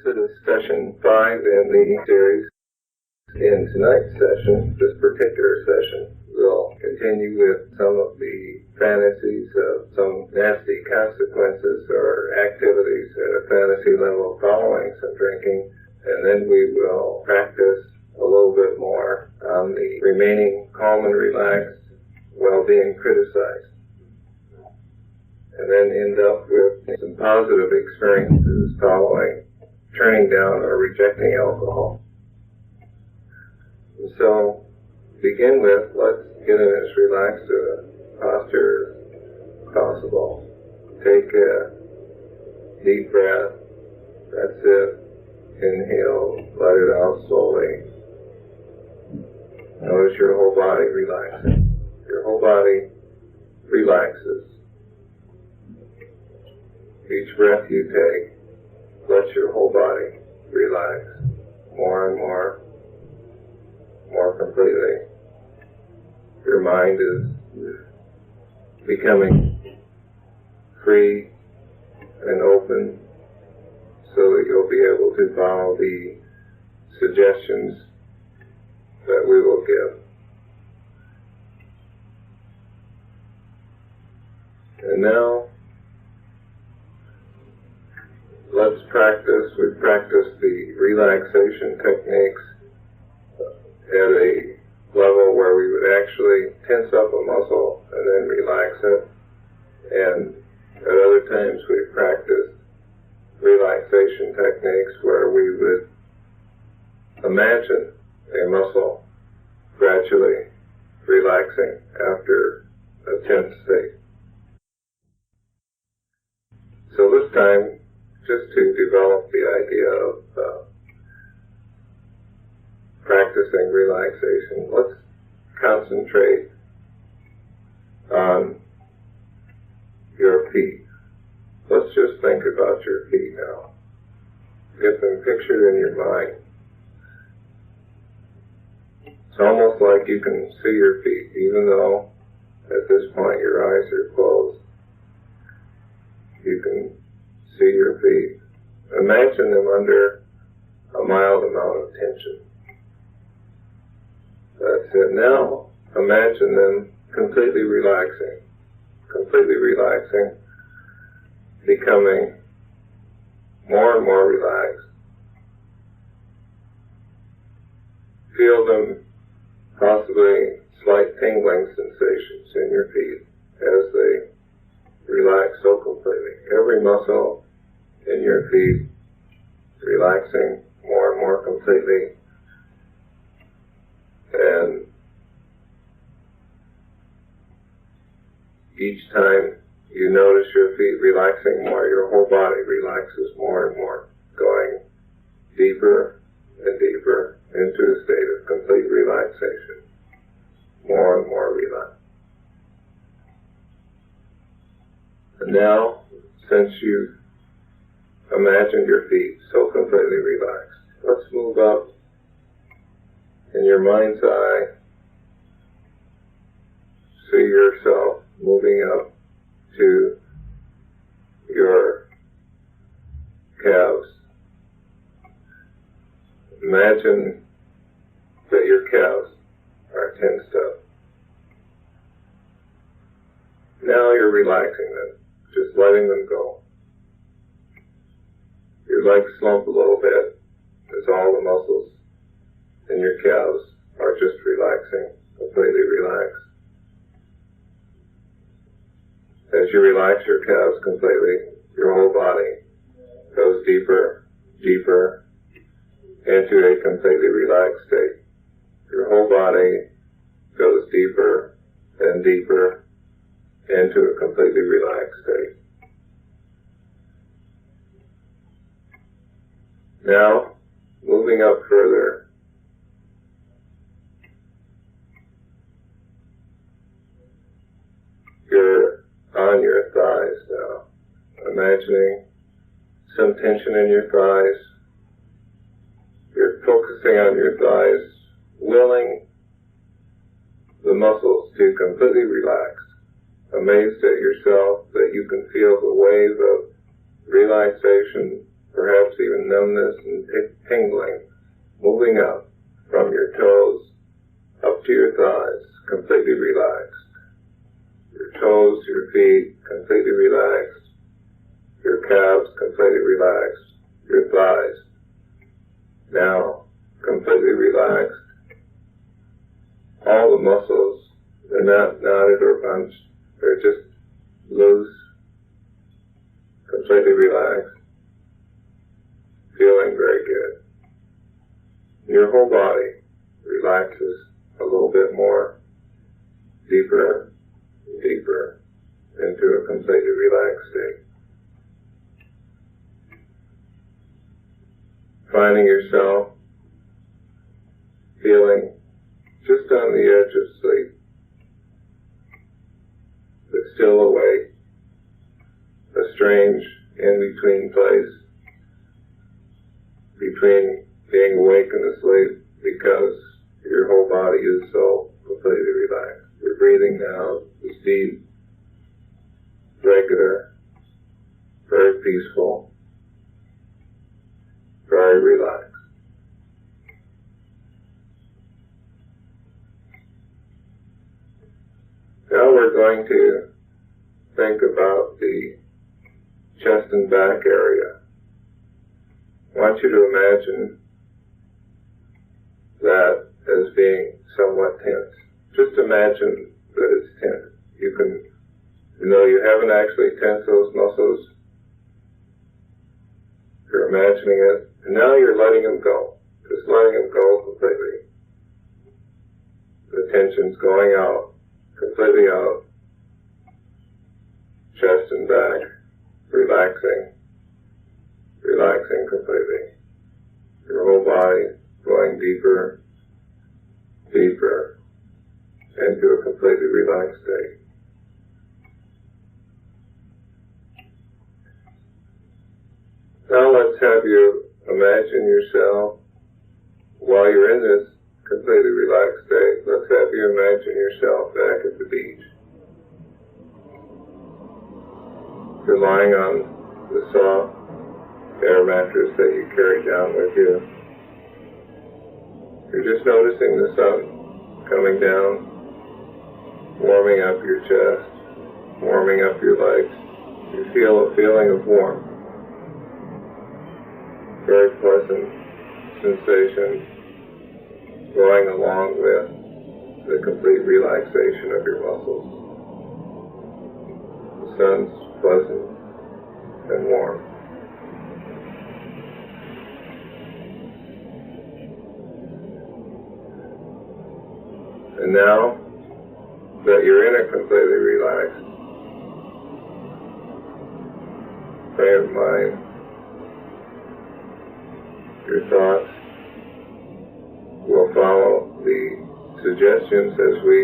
This is session 5 in the series. In tonight's session, this particular session, we'll continue with some of the fantasies of some nasty consequences or activities at a fantasy level following some drinking, and then we will practice a little bit more on the remaining calm and relaxed while being criticized, and then end up with some positive experiences following turning down or rejecting alcohol. So, to begin with, let's get in as relaxed a posture as possible. Take a deep breath. That's it. Inhale, let it out slowly. Notice your whole body relaxing. Your whole body relaxes. Each breath you take, let your whole body relax more and more completely. Your mind is becoming free and open so that you'll be able to follow the suggestions that we will give. And now, let's practice. We practice the relaxation techniques at a level where we would actually tense up a muscle and then relax it. And at other times we practice relaxation techniques where we would imagine a muscle gradually relaxing after a tense state. So this time, just to develop the idea of practicing relaxation, let's concentrate on your feet. Let's just think about your feet now. Get them pictured in your mind. It's almost like you can see your feet, even though at this point your eyes are closed. You can see your feet. Imagine them under a mild amount of tension. That's it. Now, imagine them completely relaxing, becoming more and more relaxed. Feel them possibly slight tingling sensations in your feet as they relax so completely. Every muscle in your feet relaxing more and more completely. And each time you notice your feet relaxing more, your whole body relaxes more and more, going deeper and deeper into a state of complete relaxation, more and more relaxed. And now, since you've imagined your feet so completely relaxed, let's move up in your mind's eye. See yourself moving up to your calves. Imagine that your calves are tensed up. Now you're relaxing them, just letting them go. Your legs slump a little bit as all the muscles in your calves are just relaxing, completely relaxed. As you relax your calves completely, your whole body goes deeper, deeper into a completely relaxed state. Your whole body goes deeper and deeper into a completely relaxed state. Now, moving up further, you're on your thighs now, imagining some tension in your thighs. You're focusing on your thighs, willing the muscles to completely relax, amazed at yourself that you can feel the wave of relaxation, perhaps even numbness and tingling moving up from your toes up to your thighs, completely relaxed. Your toes, your feet, completely relaxed. Your calves, completely relaxed. Your thighs, now completely relaxed. All the muscles, they're not knotted or bunched. They're just loose, completely relaxed, feeling very good. Your whole body relaxes a little bit more, deeper and deeper into a completely relaxed state. Finding yourself feeling just on the edge of sleep, but still awake, a strange in-between place between being awake and asleep, because your whole body is so completely relaxed. Your breathing now is deep, regular, very peaceful, very relaxed. Now we're going to think about the chest and back area. I want you to imagine that as being somewhat tense. Just imagine that it's tense. You can, you haven't actually tensed those muscles. You're imagining it, and now you're letting them go. Just letting them go completely. The tension's going out, completely out. Chest and back, relaxing, relaxing completely. Your whole body going deeper, deeper into a completely relaxed state. Now let's have you imagine yourself, while you're in this completely relaxed state, let's have you imagine yourself back at the beach. You're lying on the soft air mattress that you carry down with you. You're just noticing the sun coming down, warming up your chest, warming up your legs. You feel a feeling of warmth. Very pleasant sensation going along with the complete relaxation of your muscles. The sun's pleasant and warm. And now that you're in a completely relaxed frame of mind, your thoughts will follow the suggestions as we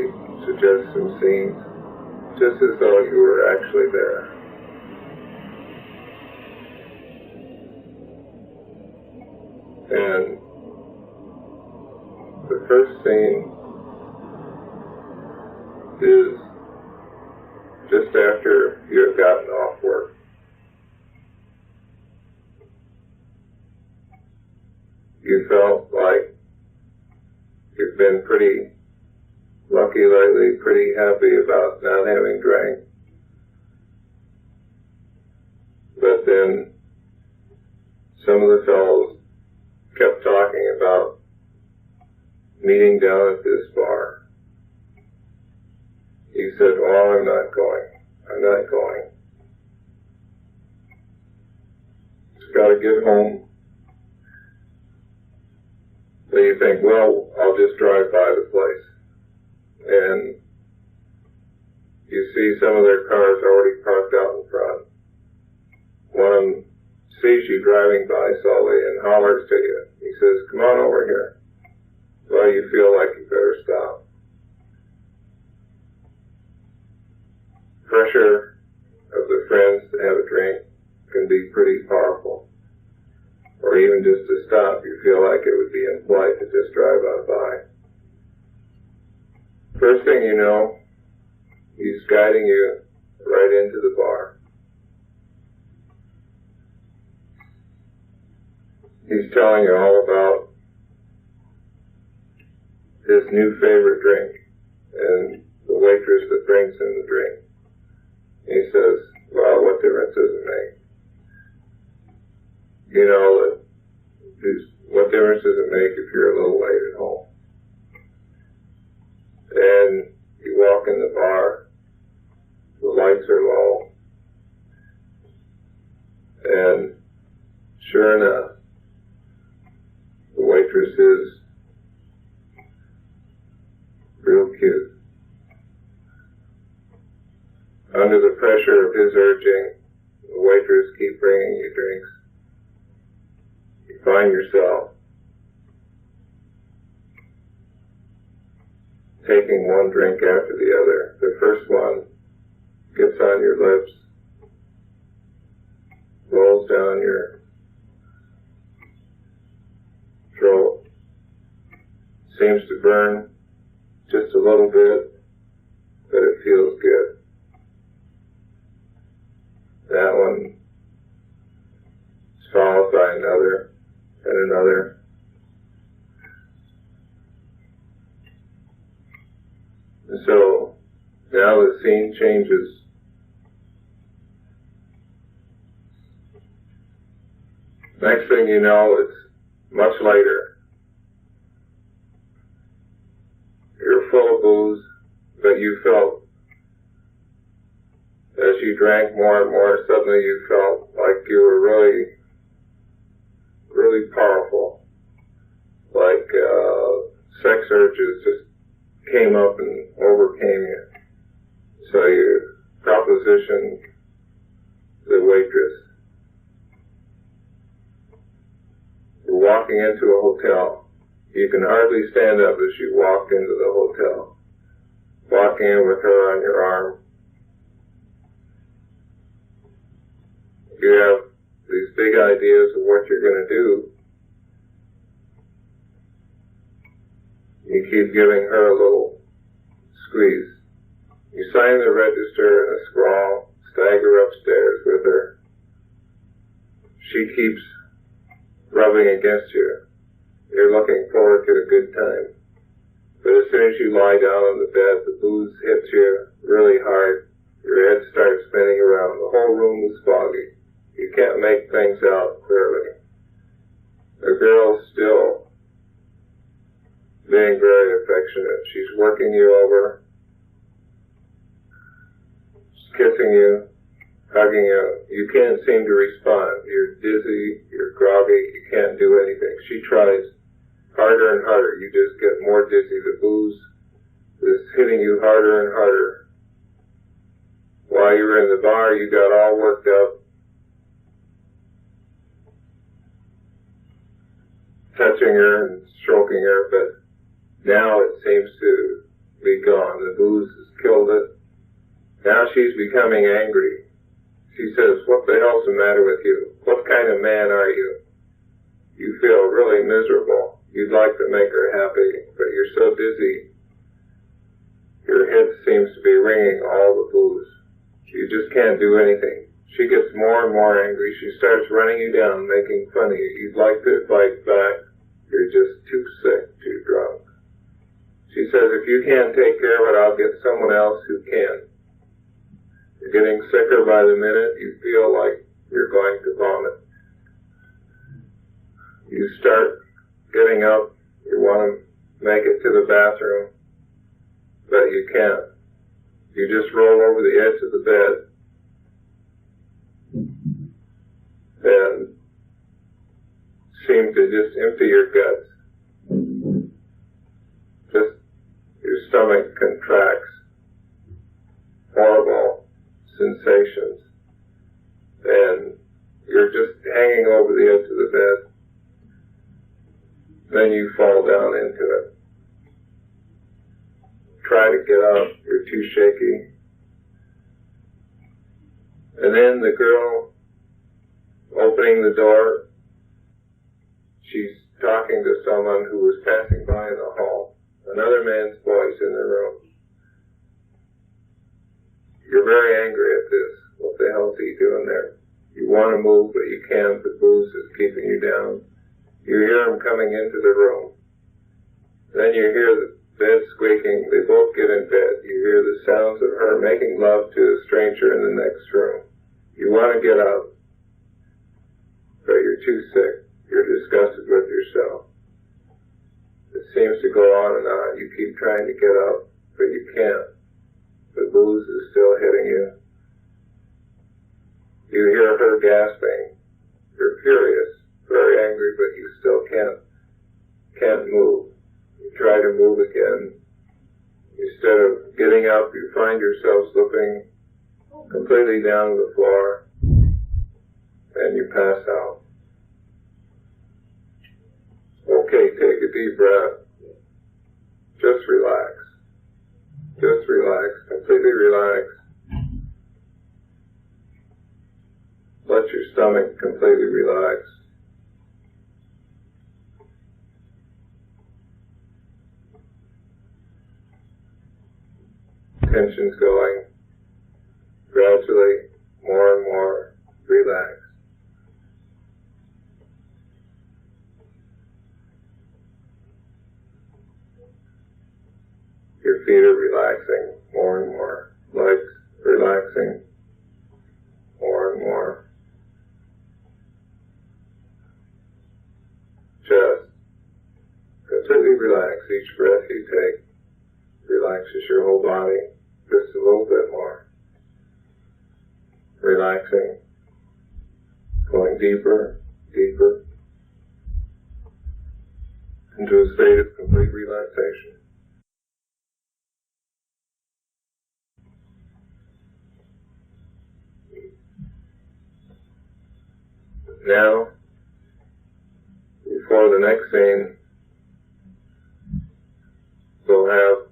suggest some scenes, just as though you were actually there. And the first scene is just after you have gotten off work. You felt like you've been pretty lucky lately, pretty happy about not having drank. But then some of the fellows kept talking about meeting down at this bar. You said, "Oh, I'm not going. I'm not going. Just got to get home." So you think, well, I'll just drive by the place. And you see some of their cars already parked out in front. One of them sees you driving by slowly and hollers to you. He says, "Come on over here." Well, you feel like you better stop. Pressure of the friends to have a drink can be pretty powerful. Or even just to stop, you feel like it would be impolite to just drive on by. First thing you know, he's guiding you right into the bar. He's telling you all about his new favorite drink and the waitress that brings him the drink. He says, well, what difference does it make? You know, what difference does it make if you're a little late at home? And you walk in the bar, the lights are low, and sure enough, the waitress is real cute. Under the pressure of his urging, the waitress keeps bringing you drinks. You find yourself taking one drink after the other. The first one gets on your lips, rolls down your throat, seems to burn just a little bit, but it feels good. That one is followed by another and another. And so now the scene changes. Next thing you know, it's much later. You're full of booze, but you felt, as you drank more and more, suddenly you felt like you were really, really powerful. Like sex urges just came up and overcame you. So you propositioned the waitress. You're walking into a hotel. You can hardly stand up as you walk into the hotel. Walking in with her on your arm. You have these big ideas of what you're going to do. You keep giving her a little squeeze. You sign the register in a scrawl, stagger upstairs with her. She keeps rubbing against you. You're looking forward to a good time. But as soon as you lie down on the bed, the booze hits you really hard. Your head starts spinning around. The whole room is foggy. You can't make things out clearly. The girl's still being very affectionate. She's working you over, kissing you, hugging you. You can't seem to respond. You're dizzy, you're groggy, you can't do anything. She tries harder and harder. You just get more dizzy. The booze is hitting you harder and harder. While you were in the bar, you got all worked up, touching her and stroking her, but now it seems to be gone. The booze has killed it. Now she's becoming angry. She says, what the hell's the matter with you? What kind of man are you? You feel really miserable. You'd like to make her happy, but you're so dizzy. Your head seems to be ringing all the booze. You just can't do anything. She gets more and more angry. She starts running you down, making fun of you. You'd like to fight back. You're just too sick, too drunk. She says, if you can't take care of it, I'll get someone else who can. You're getting sicker by the minute. You feel like you're going to vomit. You start getting up. You want to make it to the bathroom, but you can't. You just roll over the edge of the bed and seem to just empty your guts. Just your stomach contracts. Horrible sensations. And you're just hanging over the edge of the bed. Then you fall down into it. Try to get up. You're too shaky. And then the girl opening the door, she's talking to someone who was passing by in the hall. Another man's voice in the room. You're very angry at this. What the hell's he doing there? You want to move, but you can't. The booze is keeping you down. You hear them coming into the room. Then you hear the bed squeaking. They both get in bed. You hear the sounds of her making love to a stranger in the next room. You want to get out, but you're too sick. You're disgusted with yourself. It seems to go on and on. You keep trying to get up, but you can't. The booze is still hitting you. You hear her gasping. You're furious, very angry, but you still can't move. You try to move again. Instead of getting up, you find yourself slipping completely down to the floor, and you pass out. Okay, take a deep breath. Just relax. Just relax. Completely relax. Let your stomach completely relax. Tension's going. Gradually, more and more, relax. Your feet are relaxing more and more. Legs relaxing more and more. Chest completely relax. Each breath you take relaxes your whole body just a little bit more. Relaxing, going deeper, deeper into a state of complete relaxation. Now, before the next scene, we'll have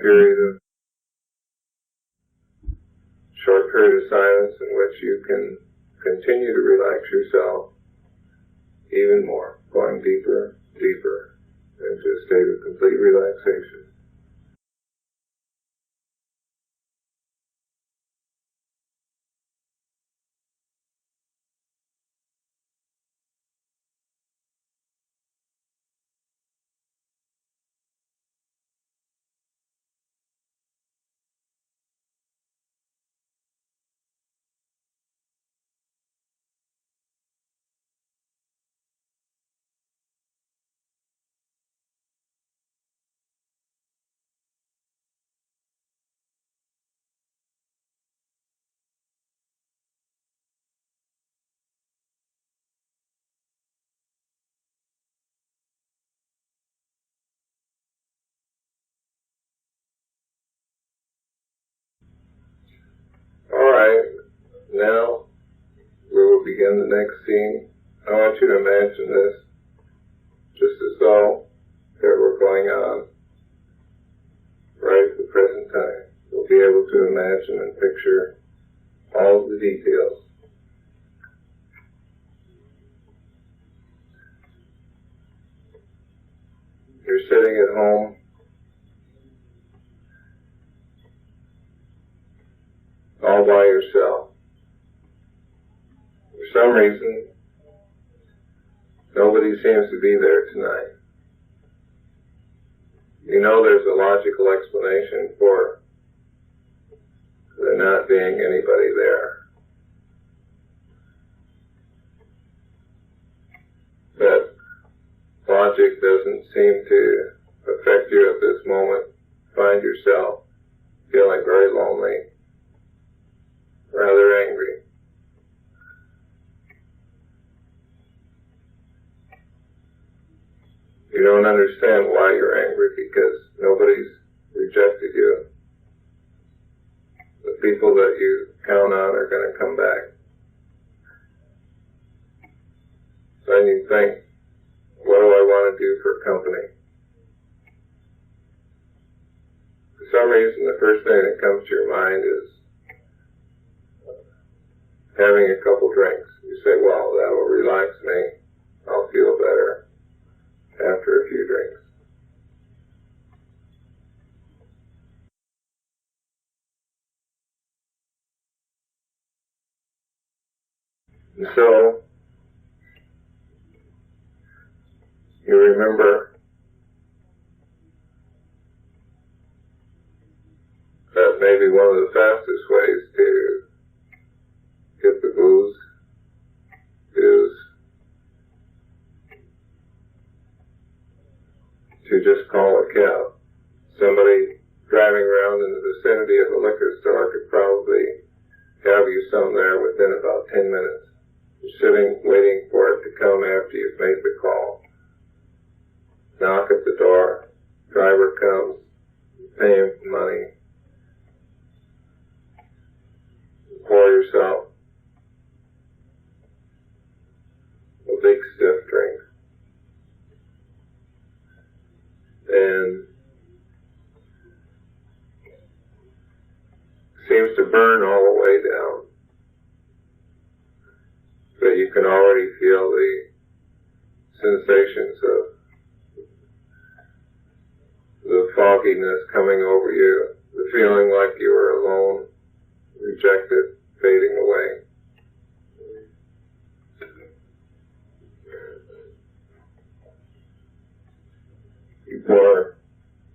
a short period of silence in which you can continue to relax yourself even more, going deeper, deeper into a state of complete relaxation. Alright, now we will begin the next scene. I want you to imagine this just as though it were going on right at the present time. You'll be able to imagine and picture all of the details. You're sitting at home, all by yourself. For some reason, nobody seems to be there tonight. You know there's a logical explanation for there not being anybody there. But logic doesn't seem to affect you at this moment. Find yourself feeling very lonely, rather angry. You don't understand why you're angry because nobody's rejected you. The people that you count on are going to come back. Then you think, what do I want to do for company? For some reason, the first thing that comes to your mind is having a couple drinks. You say, well, that will relax me. I'll feel better after a few drinks. And so, You remember that maybe one of the fastest ways to get the booze is to just call a cab. Somebody driving around in the vicinity of a liquor store could probably have you some there within about 10 minutes. You're sitting, waiting for it to come after you've made the call. Knock at the door, driver comes, you pay him money, pour yourself a big stiff drink, and seems to burn all the way down, but you can already feel the sensations of the fogginess coming over you, the feeling like you were alone, rejected, fading away. You pour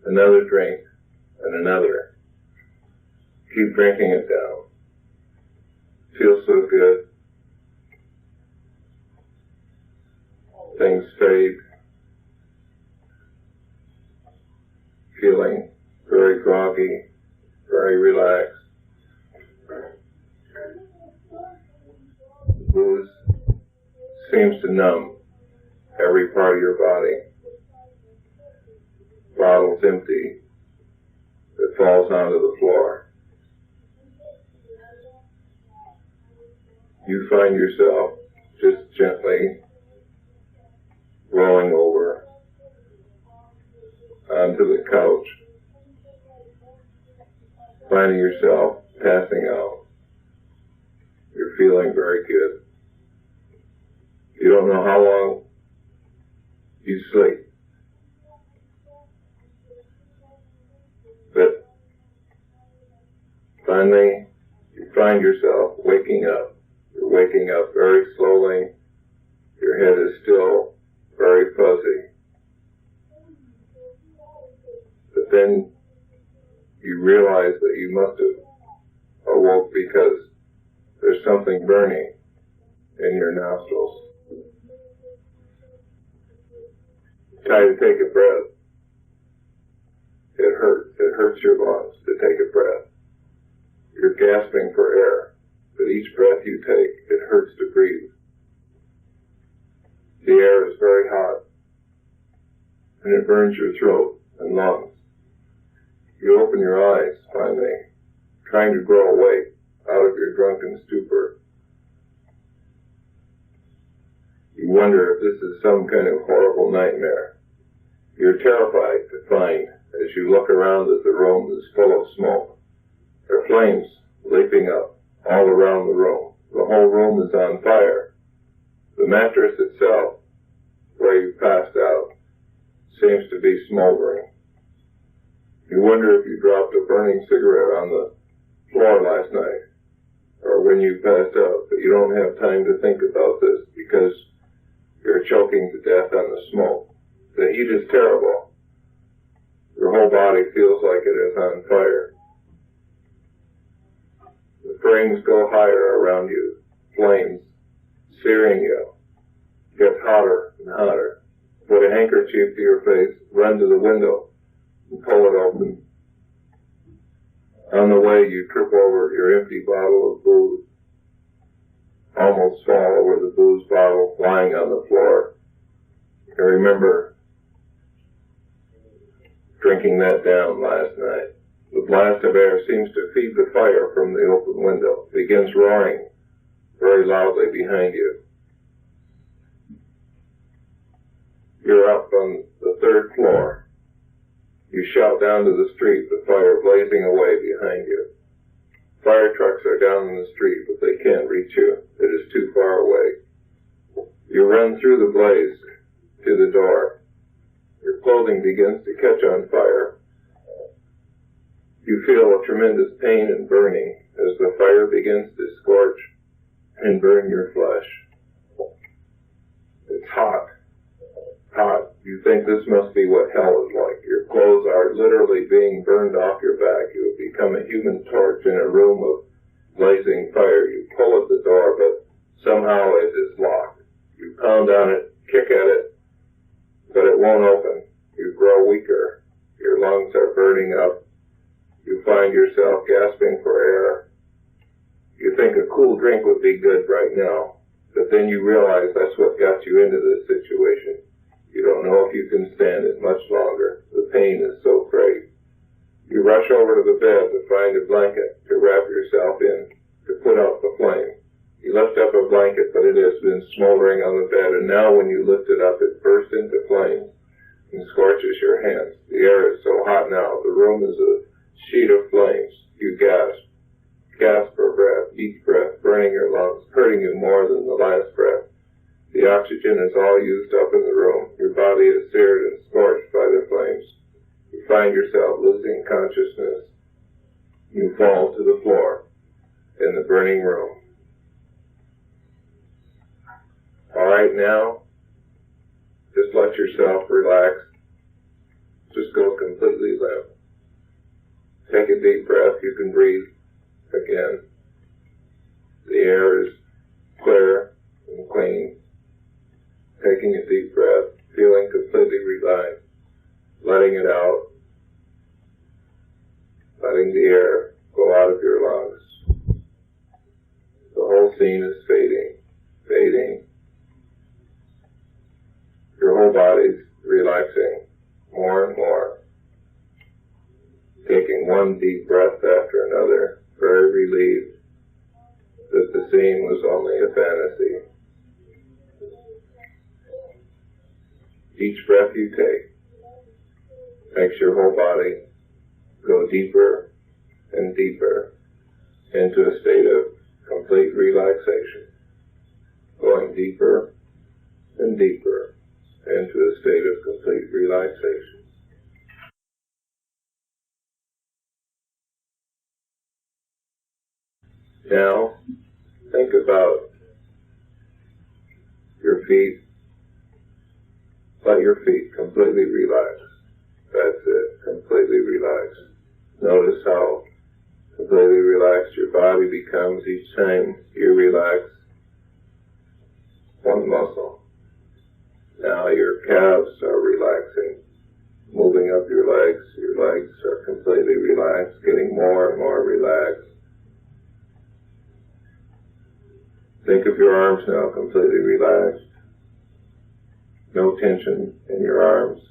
another drink and another. Keep drinking it down. Feels so good. Things fade. Feeling very groggy, very relaxed. The booze seems to numb every part of your body. Bottle's empty. It falls onto the floor. You find yourself just gently rolling over onto the couch, finding yourself passing out. You're feeling very good. You don't know how long you sleep, but finally you find yourself waking up. You're waking up very slowly. Your head is still very fuzzy. But then you realize that you must have awoke because there's something burning in your nostrils. Try to take a breath. It hurts. It hurts your lungs to take a breath. You're gasping for air, but each breath you take, it hurts to breathe. The air is very hot, and it burns your throat and lungs. You open your eyes, finally, trying to grow awake out of your drunken stupor. You wonder if this is some kind of horrible nightmare. You're terrified to find, as you look around, that the room is full of smoke. There are flames leaping up all around the room. The whole room is on fire. The mattress itself, where you passed out, seems to be smoldering. You wonder if you dropped a burning cigarette on the floor last night, or when you passed out, but you don't have time to think about this because you're choking to death on the smoke. The heat is terrible. Your whole body feels like it is on fire. The flames go higher around you, flames searing you. Gets hotter and hotter. Put a handkerchief to your face, run to the window, and pull it open. On the way, you trip over your empty bottle of booze. Almost fall over the booze bottle lying on the floor. You remember drinking that down last night. The blast of air seems to feed the fire from the open window. It begins roaring very loudly behind you. You're up on the third floor. You shout down to the street, the fire blazing away behind you. Fire trucks are down in the street, but they can't reach you. It is too far away. You run through the blaze to the door. Your clothing begins to catch on fire. You feel a tremendous pain and burning as the fire begins to scorch and burn your flesh. It's hot. Hot. You You think this must be what hell is like. Your clothes are literally being burned off your back. You have become a human torch in a room of blazing fire. You pull at the door, but somehow it is locked. You pound on it, kick at it, but it won't open. You grow weaker. Your lungs are burning up. You find yourself gasping for air. You think a cool drink would be good right now, but then you realize that's what got you into this situation. You don't know if you can stand it much longer. The pain is so great. You rush over to the bed to find a blanket to wrap yourself in, to put out the flame. You lift up a blanket, but it has been smoldering on the bed, and now when you lift it up, it bursts into flames and scorches your hands. The air is so hot now. The room is a sheet of flames. You gasp for breath, each breath burning your lungs, hurting you more than the last breath. The oxygen is all used up in the room. Your body is seared and scorched by the flames. You find yourself losing consciousness. You fall to the floor in the burning room. All right, now, just let yourself relax. Just go completely limp. Take a deep breath. You can breathe again. The air is clear and clean. Taking a deep breath, feeling completely relaxed, letting it out, letting the air go out of your lungs. The whole scene is fading. Your whole body's relaxing more and more. Taking one deep breath after another, very relieved that the scene was only a fantasy. Each breath you take makes your whole body go deeper and deeper into a state of complete relaxation, going deeper and deeper into a state of complete relaxation. Now, think about your feet. Let your feet completely relax. That's it, completely relax. Notice how completely relaxed your body becomes each time you relax one muscle. Now your calves are relaxing, moving up your legs. Your legs are completely relaxed, getting more and more relaxed. Think of your arms now completely relaxed. No tension in your arms.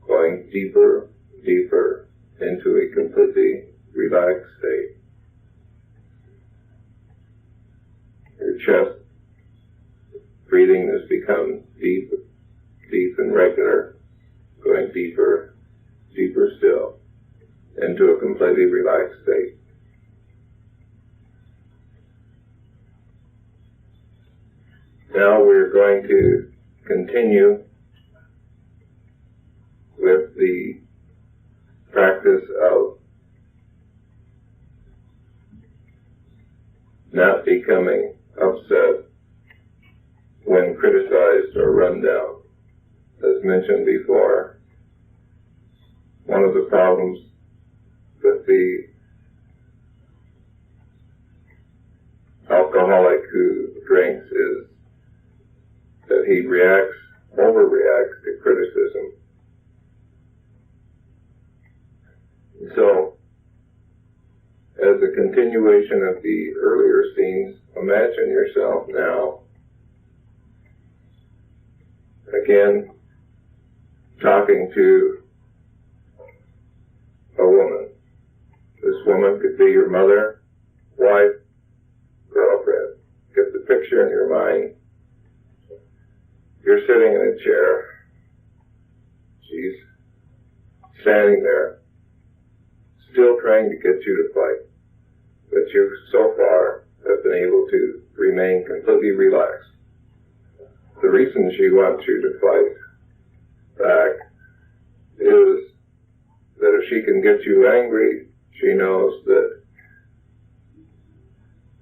Going deeper, deeper into a completely relaxed state. Your chest breathing has become deep and regular, going deeper, deeper still, into a completely relaxed state. Now we're going to continue with the practice of not becoming upset when criticized or run down. As mentioned before, one of the problems with the alcoholic who drinks is that he overreacts to criticism. So, as a continuation of the earlier scenes, imagine yourself now, again, talking to a woman. This woman could be your mother, wife, girlfriend. Get the picture in your mind. You're sitting in a chair. She's standing there, still trying to get you to fight. But you, so far, have been able to remain completely relaxed. The reason she wants you to fight back is that if she can get you angry, she knows that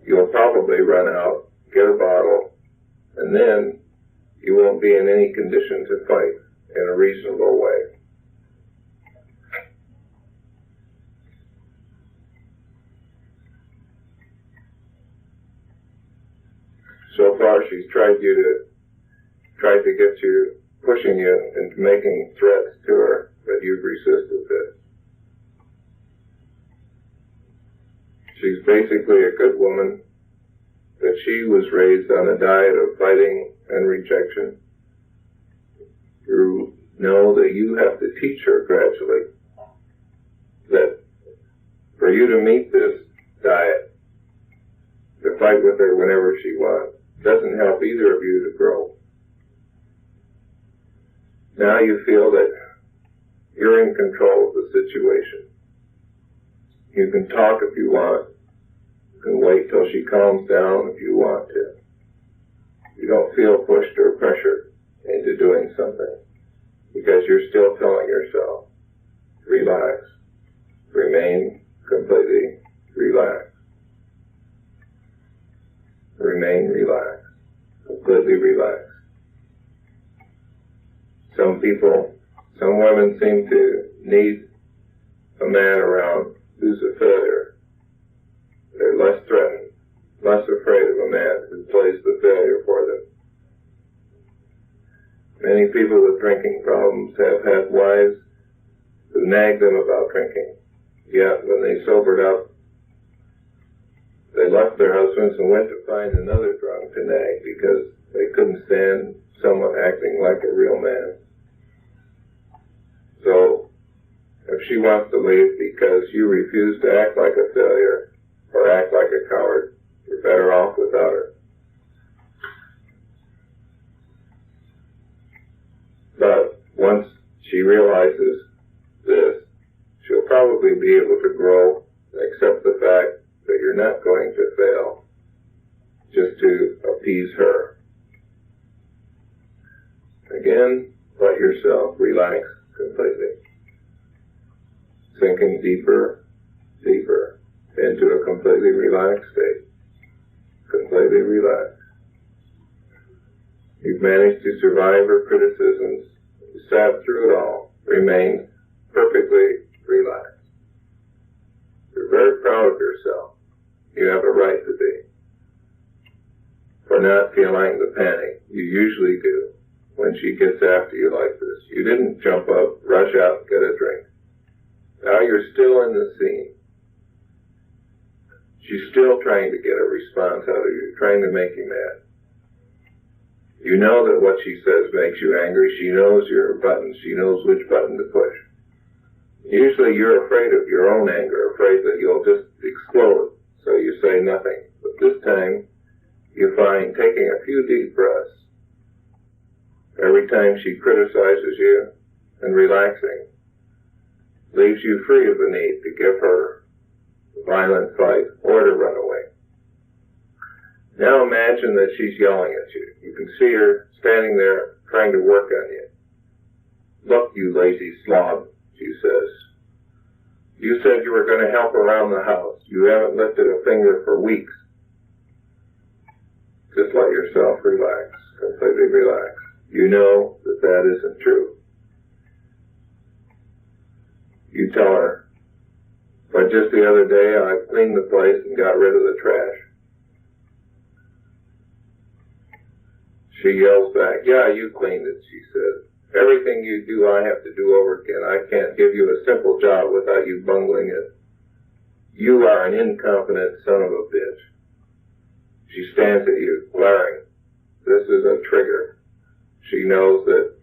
you'll probably run out, get a bottle, and then you won't be in any condition to fight in a reasonable way. So far, she's tried to get you, pushing you into making threats to her, but you've resisted this. She's basically a good woman, but she was raised on a diet of fighting and rejection. You know that you have to teach her gradually that for you to meet this diet, to fight with her whenever she wants, doesn't help either of you to grow. Now you feel that you're in control of the situation. You can talk if you want. You can wait till she calms down if you want to. You don't feel pushed or pressured into doing something because you're still telling yourself, relax, remain completely relaxed. Remain relaxed, completely relaxed. Some women seem to need a man around who's a failure. They're less threatened, less afraid of a man who plays the failure for them. Many people with drinking problems have had wives who nag them about drinking. Yet when they sobered up, they left their husbands and went to find another drunk to nag because they couldn't stand someone acting like a real man. So, if she wants to leave because you refuse to act like a failure or act like a coward, you're better off without her. But once she realizes this, she'll probably be able to grow and accept the fact that you're not going to fail just to appease her. Again, let yourself relax completely, sinking deeper, deeper into a completely relaxed state. Completely relaxed. You've managed to survive her criticisms. You sat through it all. Remained perfectly relaxed. You're very proud of yourself. You have a right to be. For not feeling the panic you usually do when she gets after you like this. You didn't jump up, rush out, get a drink. Now you're still in the scene. She's still trying to get a response out of you, trying to make you mad. You know that what she says makes you angry. She knows your buttons. She knows which button to push. Usually you're afraid of your own anger, afraid that you'll just explode, so you say nothing. But this time, you find taking a few deep breaths every time she criticizes you and relaxing leaves you free of the need to give her a violent fight or to run away. Now imagine that she's yelling at you. You can see her standing there trying to work on you. Look, you lazy slob, she says. You said you were going to help around the house. You haven't lifted a finger for weeks. Just let yourself relax, completely relax. You know that that isn't true. You tell her, but just the other day I cleaned the place and got rid of the trash. She yells back, yeah, you cleaned it, she says. Everything you do I have to do over again. I can't give you a simple job without you bungling it. You are an incompetent son of a bitch. She stands at you, glaring. This is a trigger. She knows that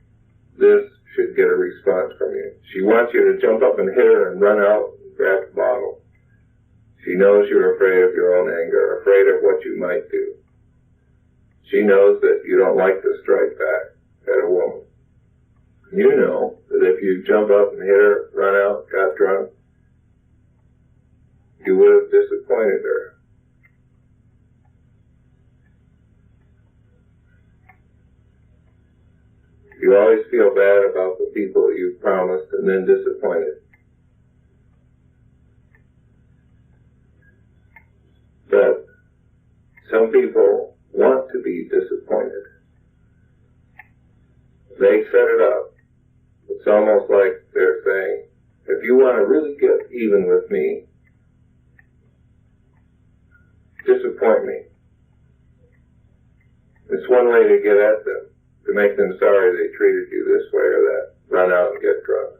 this should get a response from you. She wants you to jump up and hit her and run out and grab the bottle. She knows you're afraid of your own anger, afraid of what you might do. She knows that you don't like to strike back at a woman. You know that if you jump up and hit her, run out, got drunk, you would have disappointed her. You always feel bad about the people you've promised and then disappointed. But some people want to be disappointed. They set it up. almost like they're saying, if you want to really get even with me, disappoint me. It's one way to get at them, to make them sorry they treated you this way or that, run out and get drunk.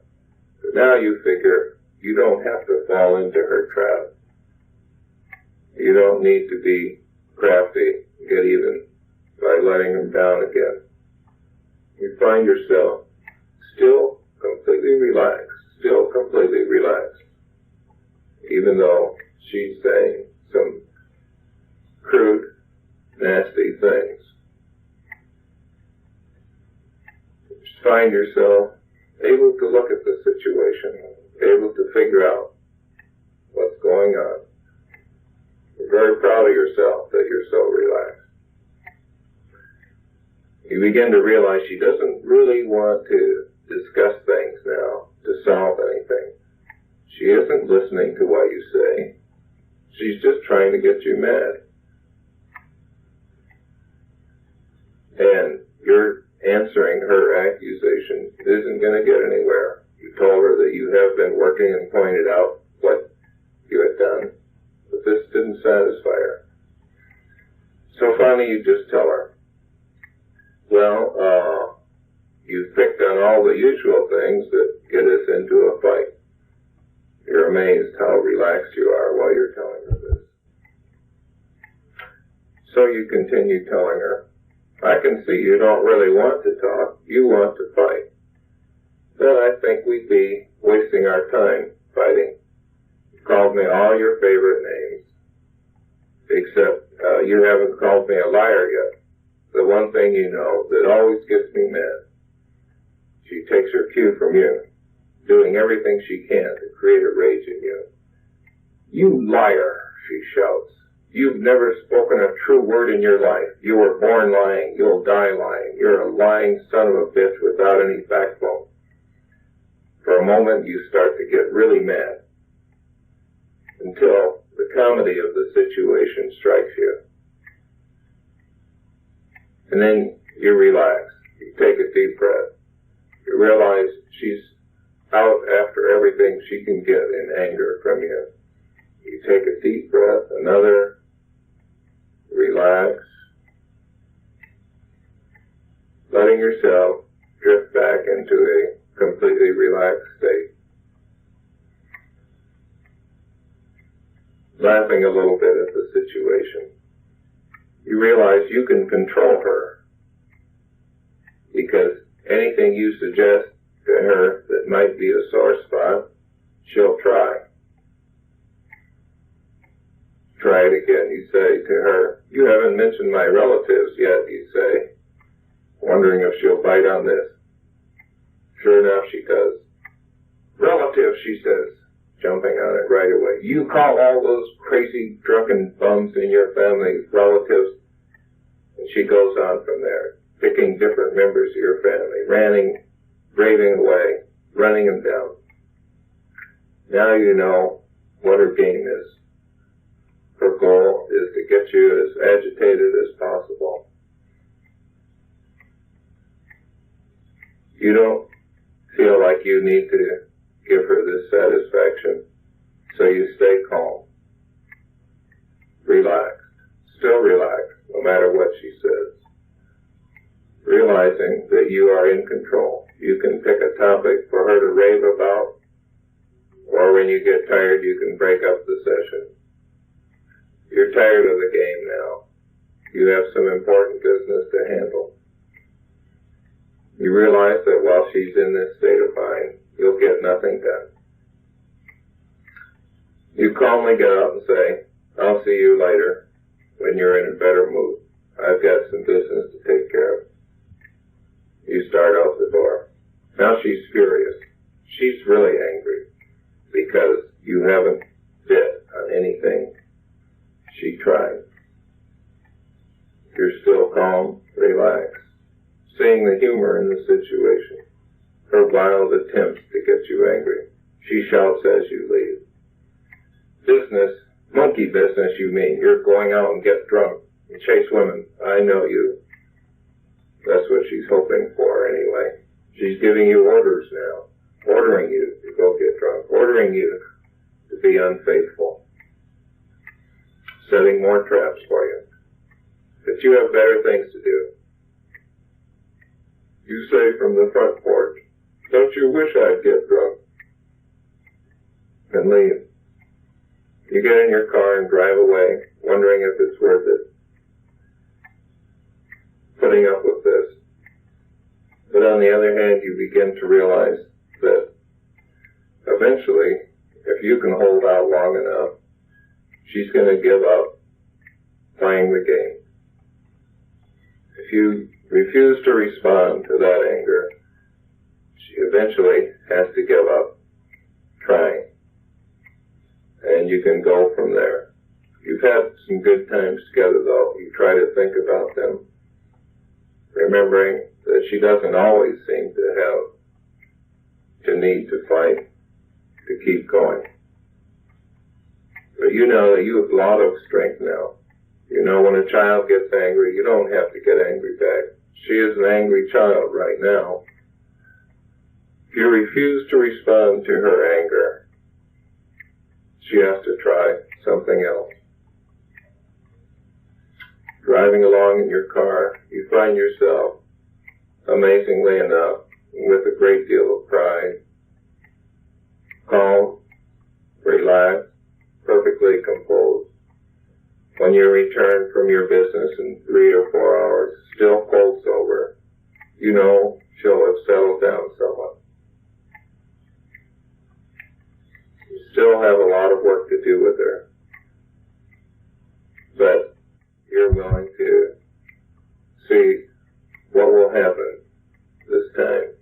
But now you figure you don't have to fall into her trap. You don't need to be crafty, get even by letting them down again. You find yourself still completely relaxed, even though she's saying some crude, nasty things. Just find yourself able to look at the situation, able to figure out what's going on. You're very proud of yourself that you're so relaxed. You begin to realize she doesn't really want to discuss things now, to solve anything. She isn't listening to what you say. She's just trying to get you mad. And your answering her accusation isn't going to get anywhere. You told her that you have been working and pointed out what you had done, but this didn't satisfy her. So finally you just tell her, well, you've picked on all the usual things that get us into a fight. You're amazed how relaxed you are while you're telling her this. So you continue telling her, I can see you don't really want to talk, you want to fight. Then I think we'd be wasting our time fighting. You called me all your favorite names, except you haven't called me a liar yet. The one thing you know that always gets me mad. She takes her cue from you, doing everything she can to create a rage in you. You liar, she shouts. You've never spoken a true word in your life. You were born lying. You'll die lying. You're a lying son of a bitch without any backbone. For a moment, you start to get really mad, until the comedy of the situation strikes you. And then you relax. You take a deep breath. You realize she's out after everything she can get in anger from you. You take a deep breath, another, relax, letting yourself drift back into a completely relaxed state. Laughing a little bit at the situation. You realize you can control her, because anything you suggest to her that might be a sore spot, she'll try. Try it again. You say to her, you haven't mentioned my relatives yet, you say, wondering if she'll bite on this. Sure enough, she does. Relatives, she says, jumping on it right away. You call all those crazy drunken bums in your family relatives? And she goes on from there, picking different members of your family, ranting, raving away, running them down. Now you know what her game is. Her goal is to get you as agitated as possible. You don't feel like you need to give her this satisfaction, so you stay calm, relaxed, still relaxed, no matter what she says. Realizing that you are in control. You can pick a topic for her to rave about, or when you get tired, you can break up the session. You're tired of the game now. You have some important business to handle. You realize that while she's in this state of mind, you'll get nothing done. You calmly get up and say, I'll see you later when you're in a better mood. I've got some business to take care of. You start out the door. Now she's furious. She's really angry because you haven't bit on anything she tried. You're still calm, relaxed, seeing the humor in the situation. Her wild attempts to get you angry. She shouts as you leave. Business, monkey business, you mean. You're going out and get drunk and chase women. I know you. That's what she's hoping for anyway. She's giving you orders now, ordering you to go get drunk, ordering you to be unfaithful, setting more traps for you. But you have better things to do. You say from the front porch, "Don't you wish I'd get drunk?" And leave. You get in your car and drive away, wondering if it's worth it, putting up with this. But on the other hand, you begin to realize that eventually, if you can hold out long enough, she's going to give up playing the game. If you refuse to respond to that anger, she eventually has to give up trying. And you can go from there. You've had some good times together, though. You try to think about them, remembering that she doesn't always seem to need to fight to keep going. But you know that you have a lot of strength now. You know when a child gets angry, you don't have to get angry back. She is an angry child right now. If you refuse to respond to her anger, she has to try something else. Driving along in your car, you find yourself, amazingly enough, with a great deal of pride, calm, relaxed, perfectly composed. When you return from your business in 3 or 4 hours, still cold sober, you know she'll have settled down somewhat. You still have a lot of work to do with her, but you're willing to see what will happen this time,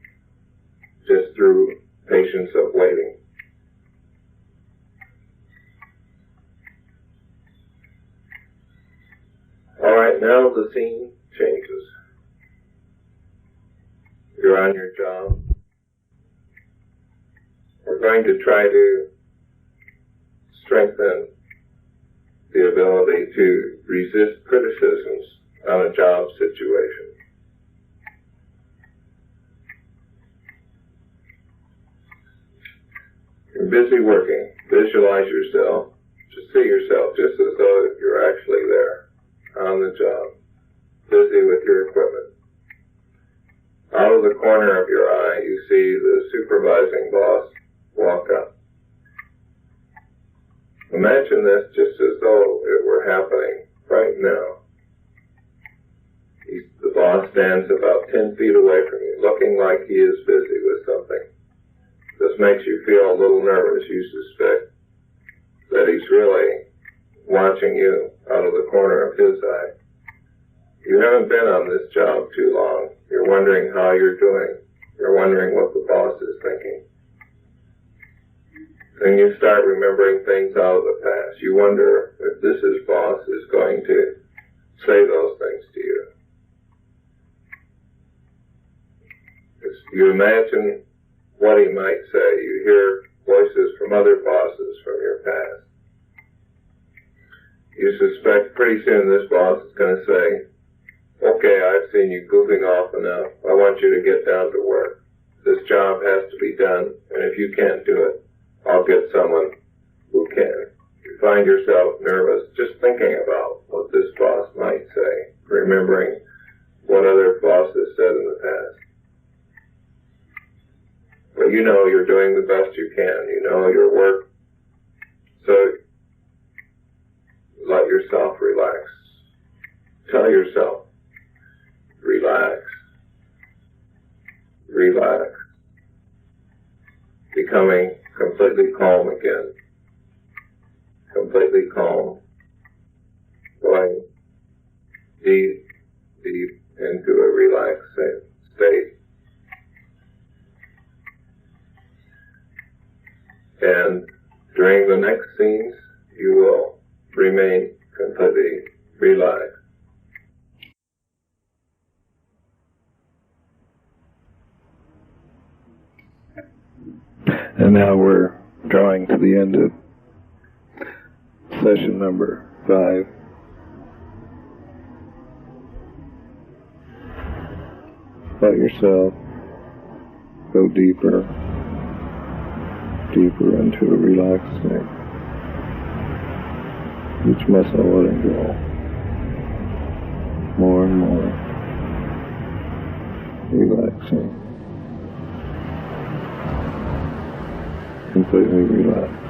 just through patience of waiting. All right, now the scene changes. You're on your job. We're going to try to strengthen the ability to resist criticisms on a job situation. You're busy working. Visualize yourself. Just see yourself just as though you're actually there on the job, busy with your equipment. Out of the corner of your eye, you see the supervising boss walk up. Imagine this just as though it were happening right now. The boss stands about 10 feet away from you, looking like he is busy with something. This makes you feel a little nervous. You suspect that he's really watching you out of the corner of his eye. You haven't been on this job too long. You're wondering how you're doing. You're wondering what the boss is thinking. Then you start remembering things out of the past. You wonder if this boss is going to say those things to you. You imagine what he might say. You hear voices from other bosses from your past. You suspect pretty soon this boss is going to say, "Okay, I've seen you goofing off enough. I want you to get down to work. This job has to be done, and if you can't do it, I'll get someone who can." You find yourself nervous just thinking about what this boss might say, remembering what other bosses said in the past. But you know you're doing the best you can. You know your work. So let yourself relax. Tell yourself, relax. Relax. Becoming completely calm again. Completely calm. Going deep, deep into a relaxed state. And during the next scenes, you will remain completely relaxed. And now we're drawing to the end of session number 5. About yourself, go deeper into a relaxed state. Each muscle letting go more and more, relaxing, completely relaxed.